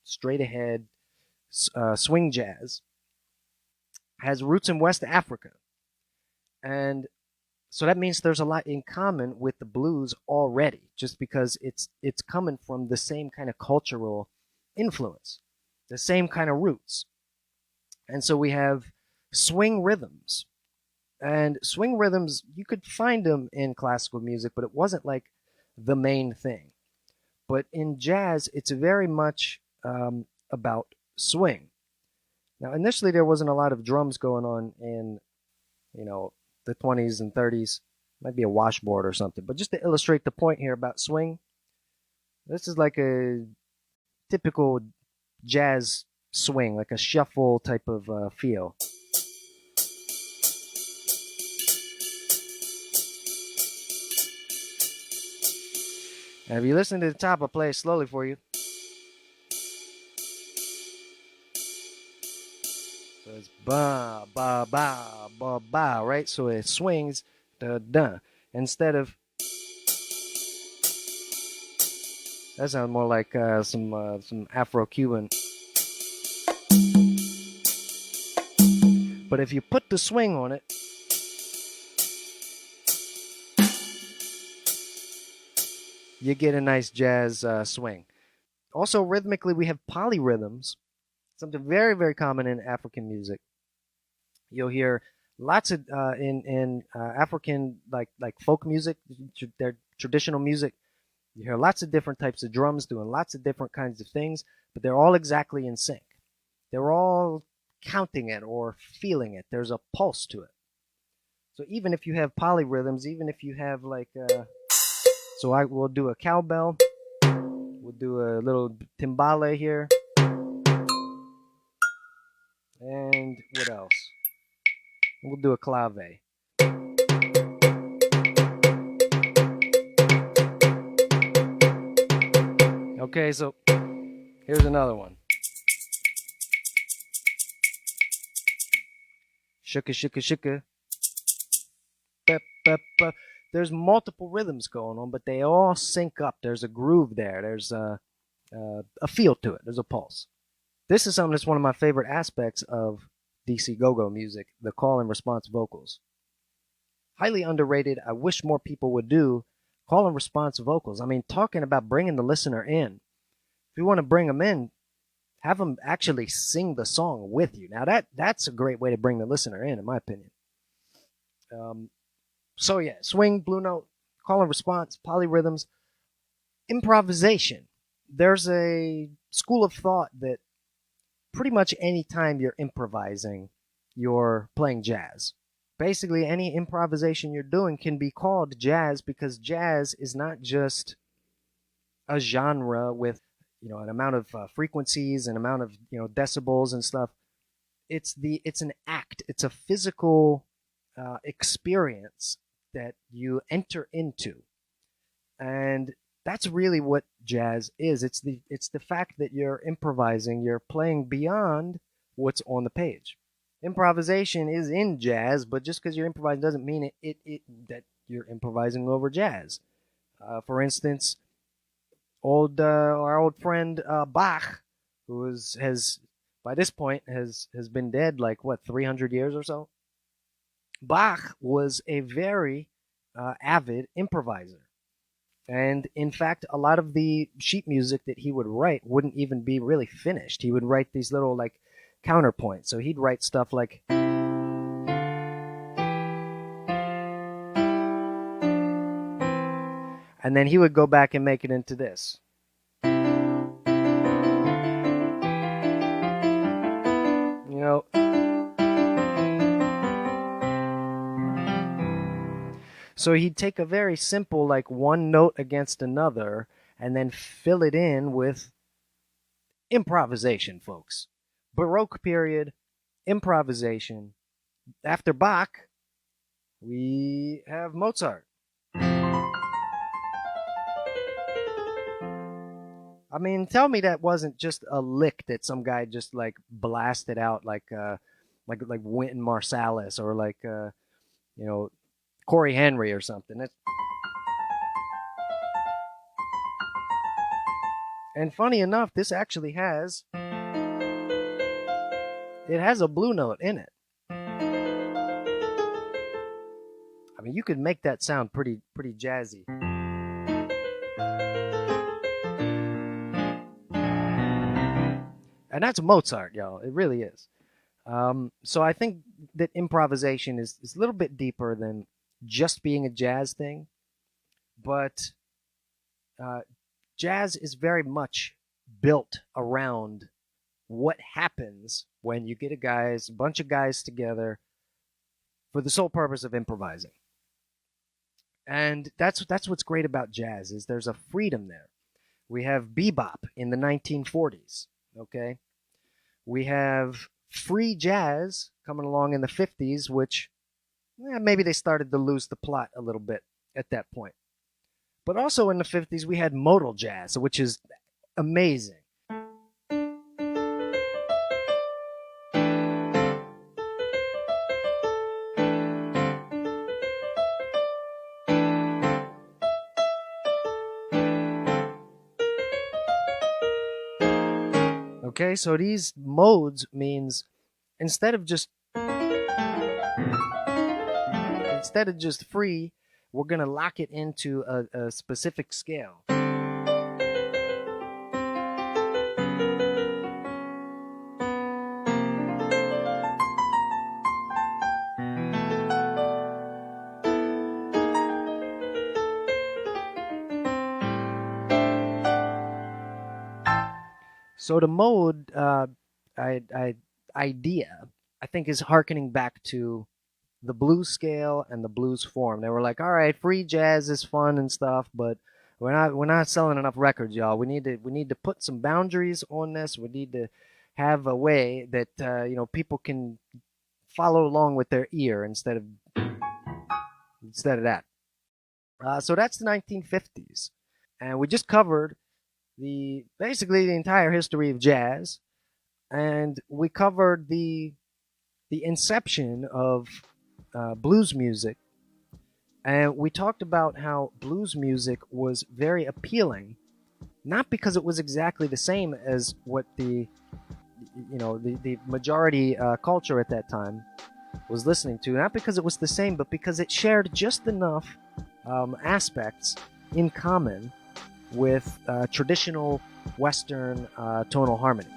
straight ahead swing jazz, has roots in West Africa. And so that means there's a lot in common with the blues already, just because it's coming from the same kind of cultural influence, the same kind of roots. And so we have swing rhythms. And swing rhythms, you could find them in classical music, but it wasn't like the main thing. But in jazz, it's very much about swing. Now, initially, there wasn't a lot of drums going on in, the 20s and 30s. Might be a washboard or something. But just to illustrate the point here about swing, this is like a typical jazz swing, like a shuffle type of feel. And if you listen to the top, I'll play it slowly for you. So it's ba, ba, ba, ba, ba, right? So it swings, da, da. Instead of, that sounds more like some Afro-Cuban. But if you put the swing on it, you get a nice jazz swing. Also, rhythmically, we have polyrhythms, something very, very common in African music. You'll hear lots of in African like folk music, their traditional music. You hear lots of different types of drums doing lots of different kinds of things, but they're all exactly in sync. They're all counting it or feeling it. There's a pulse to it. So even if you have polyrhythms, even if you have like, so I will do a cowbell, we'll do a little timbale here, and what else? We'll do a clave. Okay, so here's another one. Shuka, shuka, shuka. Bep, bep, bep. There's multiple rhythms going on, but they all sync up. There's a groove there. There's a feel to it. There's a pulse. This is something that's one of my favorite aspects of DC go-go music, the call and response vocals. Highly underrated. I wish more people would do call and response vocals. I mean, talking about bringing the listener in. If you want to bring them in, have them actually sing the song with you. Now, that's a great way to bring the listener in my opinion. So, yeah, swing, blue note, call and response, polyrhythms, improvisation. There's a school of thought that pretty much any time you're improvising, you're playing jazz. Basically, any improvisation you're doing can be called jazz because jazz is not just a genre with an amount of frequencies and amount of decibels and stuff. It's an act. It's a physical experience that you enter into, and that's really what jazz is. It's the fact that you're improvising. You're playing beyond what's on the page. Improvisation is in jazz, but just because you're improvising doesn't mean that you're improvising over jazz. For instance, our old friend Bach, who has by this point has been dead like 300 years or so. Bach was a very avid improviser, and in fact, a lot of the sheet music that he would write wouldn't even be really finished. He would write these little like counterpoints. So he'd write stuff like, and then he would go back and make it into this. So he'd take a very simple, like one note against another, and then fill it in with improvisation, folks. Baroque period, improvisation. After Bach, we have Mozart. I mean, tell me that wasn't just a lick that some guy just like blasted out like Wynton Marsalis or like Corey Henry or something. And funny enough, this actually has a blue note in it. I mean, you could make that sound pretty jazzy. And that's Mozart, y'all. It really is. So I think that improvisation is a little bit deeper than just being a jazz thing. But jazz is very much built around what happens when you get a bunch of guys together for the sole purpose of improvising. And that's what's great about jazz, is there's a freedom there. We have bebop in the 1940s, okay? We have free jazz coming along in the 50s, which maybe they started to lose the plot a little bit at that point. But also in the 50s, we had modal jazz, which is amazing. Okay, so these modes means instead of just free, we're going to lock it into a specific scale. So the mode idea, I think, is hearkening back to the blues scale and the blues form. They were like, all right, free jazz is fun and stuff, but we're not selling enough records, y'all. We need to put some boundaries on this. We need to have a way that people can follow along with their ear instead of that. So that's the 1950s, and we just covered basically the entire history of jazz, and we covered the inception of blues music, and we talked about how blues music was very appealing, not because it was exactly the same as what the majority culture at that time was listening to, not because it was the same, but because it shared just enough aspects in common with traditional Western tonal harmony.